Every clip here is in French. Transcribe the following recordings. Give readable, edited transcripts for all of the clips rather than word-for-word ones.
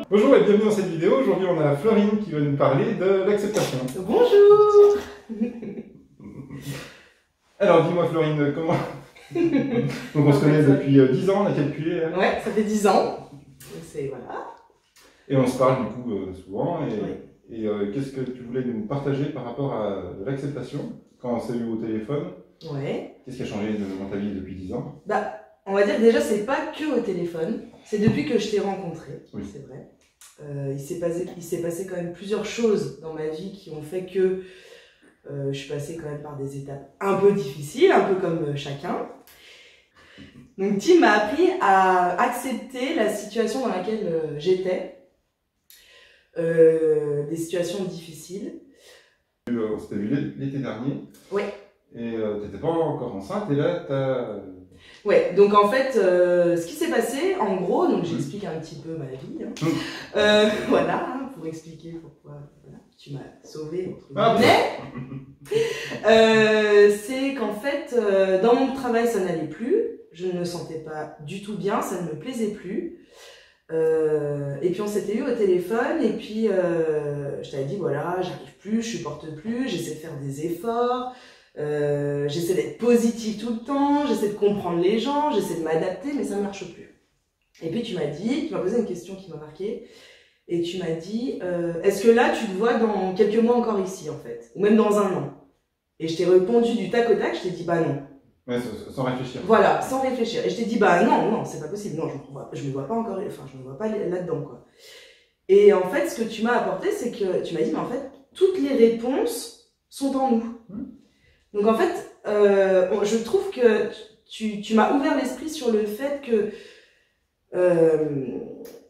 Bonjour et bienvenue dans cette vidéo. Aujourd'hui, on a Florine qui va nous parler de l'acceptation. Bonjour. Alors, dis-moi Florine, comment... Donc on se connaît depuis 10 ans, on a calculé. Hein. Ouais, ça fait 10 ans. C'est voilà. Et on se parle du coup souvent. Oui. Et qu'est-ce que tu voulais nous partager par rapport à l'acceptation quand on s'est eu au téléphone? Ouais. Qu'est-ce qui a changé dans ta vie depuis 10 ans? Bah, on va dire déjà, c'est pas que au téléphone. C'est depuis que je t'ai rencontré. Oui. C'est vrai. Il s'est passé quand même plusieurs choses dans ma vie qui ont fait que je suis passée quand même par des étapes un peu difficiles, un peu comme chacun. Donc Tim m'a appris à accepter la situation dans laquelle j'étais, des situations difficiles. On s'était vu l'été dernier. Oui. Et tu n'étais pas encore enceinte et là tu as... Ouais, donc en fait, ce qui s'est passé, en gros, donc j'explique un petit peu ma vie, hein. Voilà, hein, pour expliquer pourquoi voilà, tu m'as sauvée, entre guillemets. C'est qu'en fait, dans mon travail, ça n'allait plus, je ne me sentais pas du tout bien, ça ne me plaisait plus. Et puis on s'était eu au téléphone, et puis je t'avais dit, voilà, j'arrive plus, je supporte plus, j'essaie de faire des efforts. J'essaie d'être positive tout le temps, j'essaie de comprendre les gens, j'essaie de m'adapter, mais ça ne marche plus. Et puis tu m'as posé une question qui m'a marquée, et tu m'as dit, est-ce que là tu te vois dans quelques mois encore ici en fait, ou même dans un an? Et je t'ai répondu du tac au tac, je t'ai dit bah non. Ouais, sans réfléchir. Voilà, sans réfléchir. Et je t'ai dit bah non, c'est pas possible, non, je me vois pas encore, enfin je me vois pas là-dedans quoi. Et en fait, ce que tu m'as apporté, c'est que tu m'as dit, mais en fait, toutes les réponses sont en nous. Donc en fait, je trouve que tu m'as ouvert l'esprit sur le fait que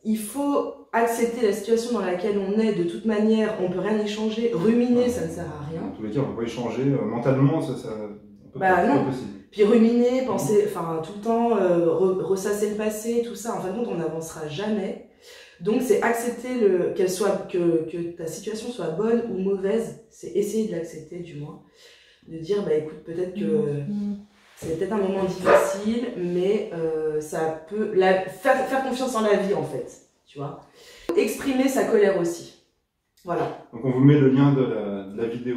il faut accepter la situation dans laquelle on est. De toute manière, on peut rien y changer. Ruminer, ça ne sert à rien. En tous les cas, on peut pas échanger mentalement, ça c'est pas possible. Puis ruminer, penser, enfin tout le temps, ressasser le passé, tout ça. En fin de compte, on n'avancera jamais. Donc c'est accepter que ta situation soit bonne ou mauvaise. C'est essayer de l'accepter du moins. De dire, bah écoute, peut-être que c'est peut-être un moment difficile, mais ça peut faire confiance en la vie en fait, tu vois. Exprimer sa colère aussi, voilà. Donc on vous met le lien de la vidéo.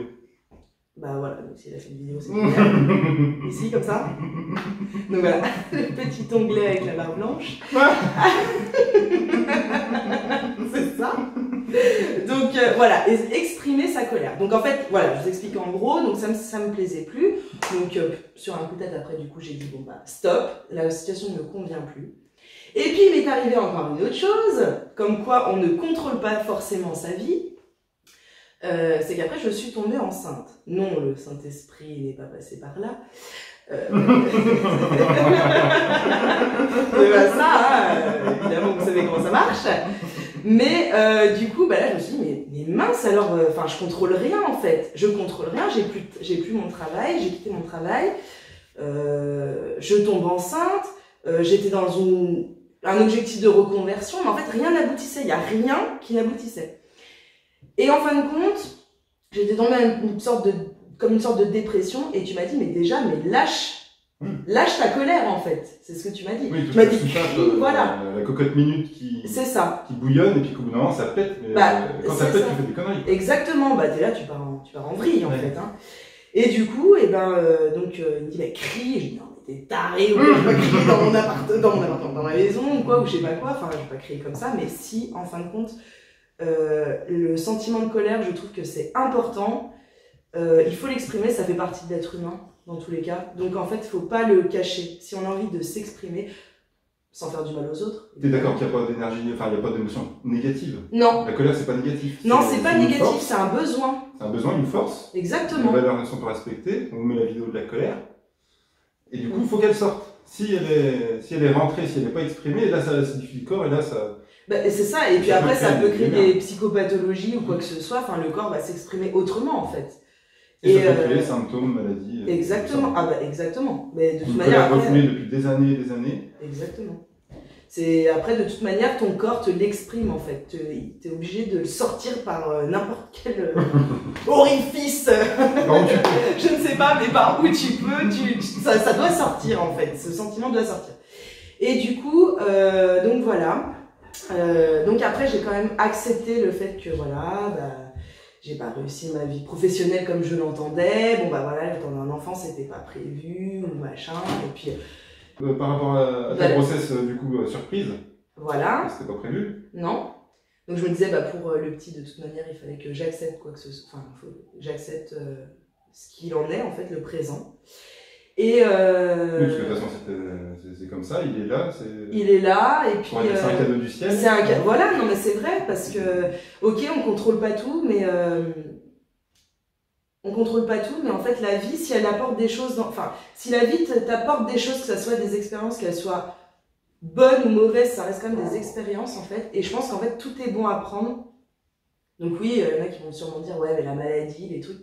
Bah voilà, donc si elle a fait une vidéo, c'est génial. Ici, comme ça. Donc voilà, le petit onglet avec la barre blanche. C'est ça. Donc voilà, exprimer sa colère. Donc en fait, voilà, je vous explique en gros, donc ça me plaisait plus. Donc sur un coup de tête après, du coup, j'ai dit bon bah stop, la situation ne me convient plus. Et puis il m'est arrivé encore une autre chose, comme quoi on ne contrôle pas forcément sa vie. C'est qu'après je suis tombée enceinte. Non, le Saint-Esprit n'est pas passé par là. C'est pas ça, hein, évidemment vous savez comment ça marche. Mais du coup, bah là je me suis dit, mais mince alors, enfin je contrôle rien en fait. Je contrôle rien, j'ai plus mon travail, j'ai quitté mon travail, je tombe enceinte, j'étais dans un objectif de reconversion, mais en fait rien n'aboutissait, il n'y a rien qui n'aboutissait. Et en fin de compte, j'étais tombée comme une sorte de dépression, et tu m'as dit, mais déjà, lâche ta colère en fait, c'est ce que tu m'as dit. Oui, tu m'as dit, voilà. La cocotte minute qui bouillonne, et puis qu'au bout d'un moment ça pète, mais quand ça pète, tu fais des conneries. Exactement, bah t'es là, tu pars en vrille en fait. Hein. Et du coup, et donc il me dit, mais crie, je dis, non, mais t'es taré, ou je vais pas crier dans mon appartement, dans ma maison, ou quoi, ou je sais pas quoi, enfin je vais pas crier comme ça, mais si, en fin de compte, le sentiment de colère, je trouve que c'est important. Il faut l'exprimer, ça fait partie de l'être humain, dans tous les cas. Donc en fait, il ne faut pas le cacher. Si on a envie de s'exprimer, sans faire du mal aux autres. Tu es d'accord qu'il n'y a pas d'énergie, enfin il n'y a pas d'émotion négative? Non. La colère, c'est pas négatif. Non, c'est pas négatif, c'est un besoin. C'est un besoin, une force. Exactement. Les valeurs ne sont pas respectées, on met la vidéo de la colère. Et du coup, il faut qu'elle sorte. Si elle est rentrée, si elle n'est pas exprimée, là ça acidifie le corps, et là ça... Bah, c'est ça, et puis après ça peut créer des psychopathologies ou quoi que ce soit, enfin le corps va s'exprimer autrement en fait. Et ça peut créer symptômes, maladies. Exactement, ah bah exactement. Mais de toute manière. Une colère refoulée depuis des années et des années. Exactement. Après de toute manière ton corps te l'exprime en fait, t'es obligé de le sortir par n'importe quel orifice. Je ne sais pas, mais par où tu peux, ça doit sortir en fait, ce sentiment doit sortir. Et du coup, donc voilà. Donc après, j'ai quand même accepté le fait que voilà, j'ai pas réussi ma vie professionnelle comme je l'entendais. Bon bah voilà, j'attendais un enfant, c'était pas prévu ou machin. Et puis Par rapport à ta grossesse, du coup, surprise, voilà. c'était pas prévu? Non. Donc je me disais, bah pour le petit, de toute manière, il fallait que j'accepte quoi que ce soit. Enfin, j'accepte ce qu'il en est, en fait, le présent. Et Oui, parce que de toute façon, c'est comme ça, il est là. Il est là, et puis. C'est un cadeau du ciel. Voilà, non mais c'est vrai, parce que, ok, on contrôle pas tout, mais. On contrôle pas tout, mais en fait, la vie, si elle apporte des choses. Enfin, si la vie t'apporte des choses, que ce soit des expériences, qu'elles soient bonnes ou mauvaises, ça reste quand même des expériences, en fait. Et je pense qu'en fait, tout est bon à prendre. Donc oui, il y en a qui vont sûrement dire, ouais, mais la maladie, les trucs.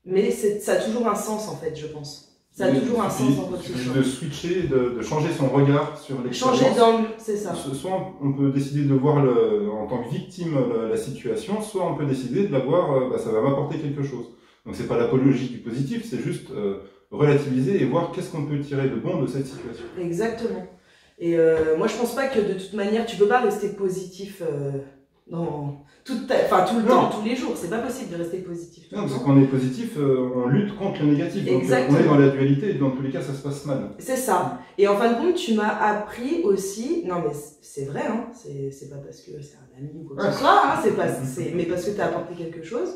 Mais ça a toujours un sens, en fait, je pense. Ça a toujours un sens dans votre vie. De switcher, de changer son regard sur l'expérience. Changer d'angle, c'est ça. Soit on peut décider de voir en tant que victime la situation, soit on peut décider de la voir, ça va m'apporter quelque chose. Donc c'est pas l'apologie du positif, c'est juste relativiser et voir qu'est-ce qu'on peut tirer de bon de cette situation. Exactement. Et moi je pense pas que de toute manière tu peux pas rester positif tout le temps, tous les jours. C'est pas possible de rester positif. Non, parce qu'on est positif, on lutte contre le négatif. Donc on est dans la dualité et dans tous les cas ça se passe mal. C'est ça. Et en fin de compte, tu m'as appris aussi. Non mais c'est vrai, hein. C'est pas parce que c'est un ami ou quoi que ce soit, hein. Mais parce que tu as apporté quelque chose.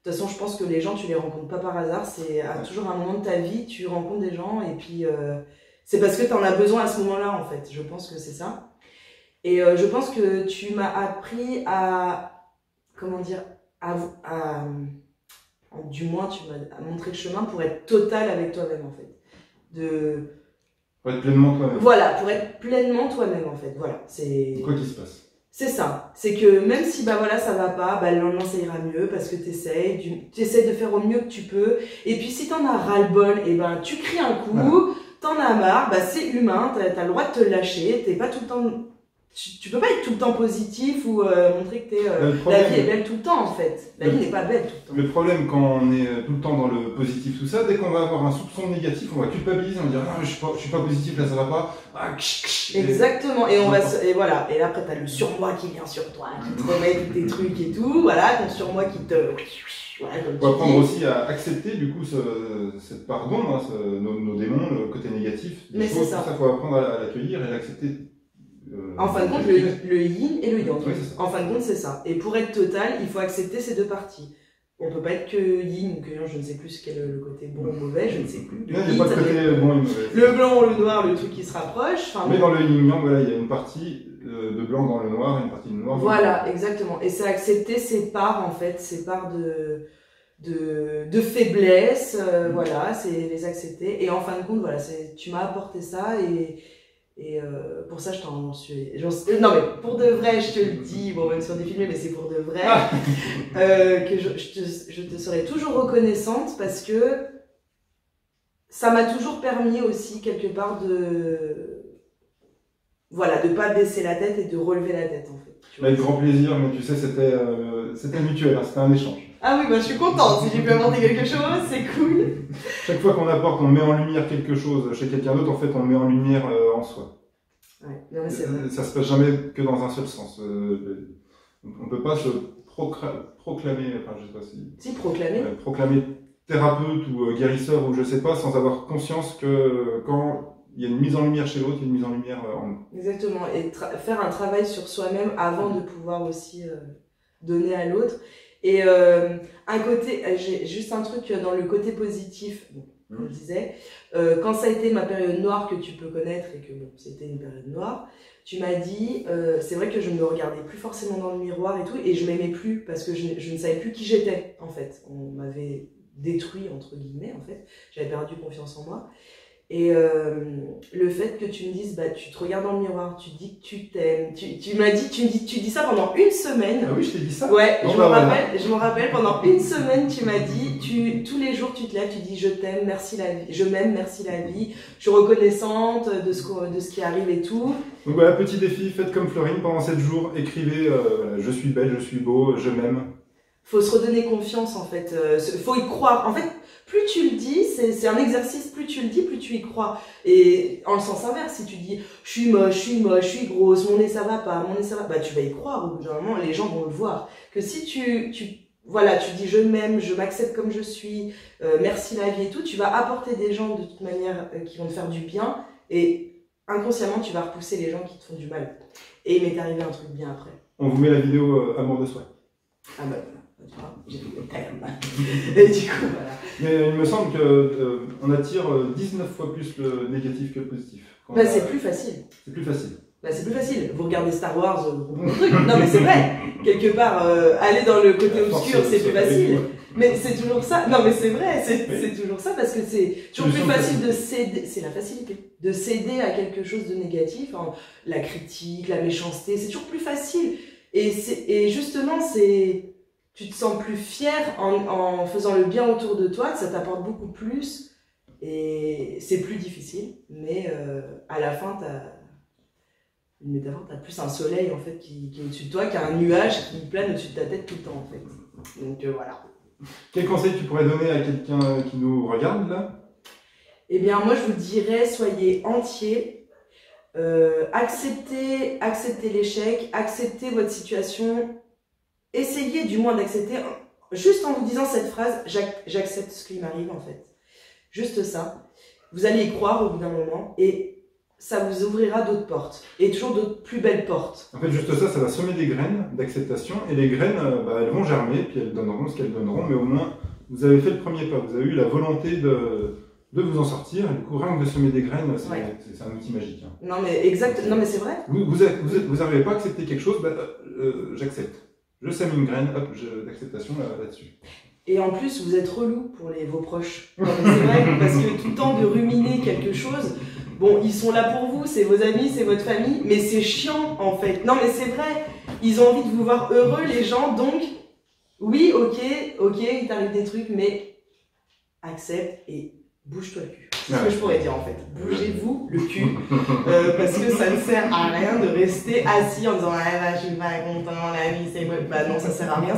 De toute façon, je pense que les gens, tu les rencontres pas par hasard. C'est à toujours un moment de ta vie, tu rencontres des gens et puis c'est parce que tu en as besoin à ce moment-là, en fait. Je pense que c'est ça. Et je pense que tu m'as appris à, comment dire, du moins, tu m'as montré le chemin pour être total avec toi-même, en fait. Pour être pleinement toi-même. Voilà, pour être pleinement toi-même, en fait. Voilà, c'est... Quoi qu'il se passe. C'est ça. C'est que même si voilà ça va pas, le lendemain ça ira mieux parce que t'essayes de faire au mieux que tu peux. Et puis si t'en as ras-le-bol, tu cries un coup, t'en as marre, c'est humain, t'as le droit de te lâcher, t'es pas tout le temps. Tu peux pas être tout le temps positif ou montrer que la vie est belle tout le temps en fait. La vie n'est pas belle tout le temps. Le problème quand on est tout le temps dans le positif, tout ça, dès qu'on va avoir un soupçon négatif, on va culpabiliser, on va dire non, je suis pas positif, là ça va pas. Exactement. Et voilà. Et là après t'as le surmoi qui vient sur toi, qui te remet tous tes trucs et tout. Voilà, ton surmoi qui te. On va apprendre aussi à accepter du coup cette part d'ombre, nos démons, le côté négatif. Mais c'est ça. Il faut apprendre à l'accueillir et l'accepter. En fin de compte, le yin et le yang. Oui, en fin de compte, c'est ça. Et pour être total, il faut accepter ces deux parties. On peut pas être que yin ou que yang, je ne sais plus quel est le côté bon ou mauvais, je ne sais plus. Il n'y a pas de côté bon et mauvais. Le blanc ou le noir, le truc qui se rapproche. Mais dans le yin yang, voilà, il y a une partie de blanc dans le noir et une partie de noir. Voilà, exactement. Et c'est accepter ces parts, en fait, ces parts de faiblesse, voilà, c'est les accepter. Et en fin de compte, voilà, tu m'as apporté ça et pour ça, je t'en suis. Non, mais pour de vrai, je te le dis, bon, même si on est filmé, mais c'est pour de vrai, que je te serai toujours reconnaissante parce que ça m'a toujours permis aussi, quelque part, de pas baisser la tête et de relever la tête, en fait. Avec grand plaisir, mais tu sais, c'était mutuel, c'était un échange. Ah oui, je suis contente. Si j'ai pu apporter quelque chose, c'est cool. Chaque fois qu'on apporte, on met en lumière quelque chose chez quelqu'un d'autre, en fait, on met en lumière en soi. Ouais, non, mais c'est vrai. Ça se passe jamais que dans un seul sens. On peut pas se proclamer, enfin, je sais pas si... Si, proclamer. Proclamer thérapeute ou guérisseur ou je sais pas, sans avoir conscience que quand il y a une mise en lumière chez l'autre, il y a une mise en lumière en nous. Exactement. Et faire un travail sur soi-même avant de pouvoir aussi donner à l'autre. Et un côté, j'ai juste un truc dans le côté positif, comme je disais, quand ça a été ma période noire que tu peux connaître et que c'était une période noire, tu m'as dit, c'est vrai que je ne me regardais plus forcément dans le miroir et tout, et je m'aimais plus parce que je ne savais plus qui j'étais en fait. On m'avait détruit entre guillemets en fait, j'avais perdu confiance en moi. Et le fait que tu me dises, tu te regardes dans le miroir, tu dis que tu t'aimes, tu m'as dit, tu dis ça pendant une semaine. Ah oui, je t'ai dit ça. Ouais, je me rappelle, pendant une semaine, tu m'as dit, tous les jours tu te lèves, tu dis je t'aime, merci la vie, je m'aime, merci la vie, je suis reconnaissante de ce qui arrive et tout. Donc voilà, petit défi, faites comme Florine pendant 7 jours, écrivez je suis belle, je suis beau, je m'aime. faut se redonner confiance en fait. Faut y croire. En fait, plus tu le dis, c'est un exercice, plus tu le dis, plus tu y crois. Et en le sens inverse, si tu dis je suis moche, je suis grosse, mon nez ça va pas, mon nez ça va, bah tu vas y croire au bout d'un moment, les gens vont le voir. Que si voilà, tu dis je m'aime, je m'accepte comme je suis, merci la vie et tout, tu vas apporter des gens de toute manière qui vont te faire du bien et inconsciemment tu vas repousser les gens qui te font du mal. Et il m'est arrivé un truc bien après. On vous met la vidéo Amour de soi. Ah bah j'ai vu le terme. Et du coup voilà. Mais il me semble qu'on attire 19 fois plus le négatif que le positif. Bah c'est plus facile. C'est plus facile. Bah c'est plus facile. Vous regardez Star Wars, vous comprenez le truc. Non mais c'est vrai. Quelque part, aller dans le côté obscur, c'est plus facile. Mais c'est toujours ça. Non mais c'est vrai, c'est toujours ça parce que c'est toujours plus facile de céder. C'est la facilité. De céder à quelque chose de négatif. Hein. La critique, la méchanceté, c'est toujours plus facile. Et justement, tu te sens plus fier en faisant le bien autour de toi, que ça t'apporte beaucoup plus. Et c'est plus difficile. Mais à la fin, une métaphore, t'as plus un soleil en fait qui est au-dessus de toi qu'un nuage qui plane au-dessus de ta tête tout le temps en fait. Donc voilà. Quel conseil tu pourrais donner à quelqu'un qui nous regarde là? Eh bien moi je vous dirais, soyez entiers, acceptez l'échec, acceptez votre situation, essayez du moins d'accepter, juste en vous disant cette phrase, j'accepte ce qui m'arrive en fait. Juste ça. Vous allez y croire au bout d'un moment et ça vous ouvrira d'autres portes, et toujours d'autres plus belles portes. En fait, juste ça va semer des graines d'acceptation, et les graines, elles vont germer, puis elles donneront ce qu'elles donneront, mais au moins, vous avez fait le premier pas, vous avez eu la volonté de vous en sortir, et du coup, rien que de semer des graines, c'est un outil magique. Hein. Non mais exact, non mais c'est vrai. Vous n'arrivez pas à accepter quelque chose, j'accepte. Je sème une graine, hop, d'acceptation là-dessus. Et en plus, vous êtes relou pour vos proches. Non, mais c'est vrai, parce que tout le temps de ruminer quelque chose, bon, ils sont là pour vous, c'est vos amis, c'est votre famille, mais c'est chiant en fait. Non mais c'est vrai, ils ont envie de vous voir heureux les gens, donc oui, ok, il t'arrive des trucs, mais accepte et bouge-toi le cul. C'est ce que je pourrais dire en fait. Bougez-vous le cul, parce que ça ne sert à rien de rester assis en disant ah bah je suis pas content, la vie c'est bon. Bah non, ça sert à rien,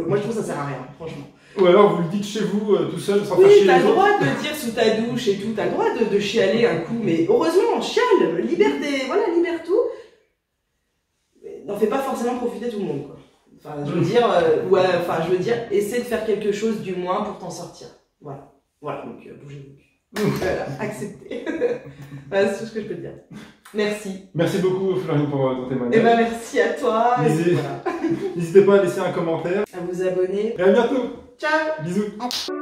moi je trouve que ça sert à rien, franchement. Ou alors vous le dites chez vous tout seul sans faire Oui, chier t'as les le autres. droit de le dire sous ta douche et tout, t'as le droit de chialer un coup, mais heureusement, chiale, libère tout. Mais n'en fais pas forcément profiter tout le monde, quoi. Enfin, je veux dire, essaie de faire quelque chose du moins pour t'en sortir. Voilà, donc bougez-vous. Voilà, acceptez. Voilà, c'est tout ce que je peux te dire. Merci. Merci beaucoup Florine pour ton témoignage. Et ben merci à toi. N'hésitez pas à laisser un commentaire. À vous abonner. Et à bientôt. Ciao. Bisous.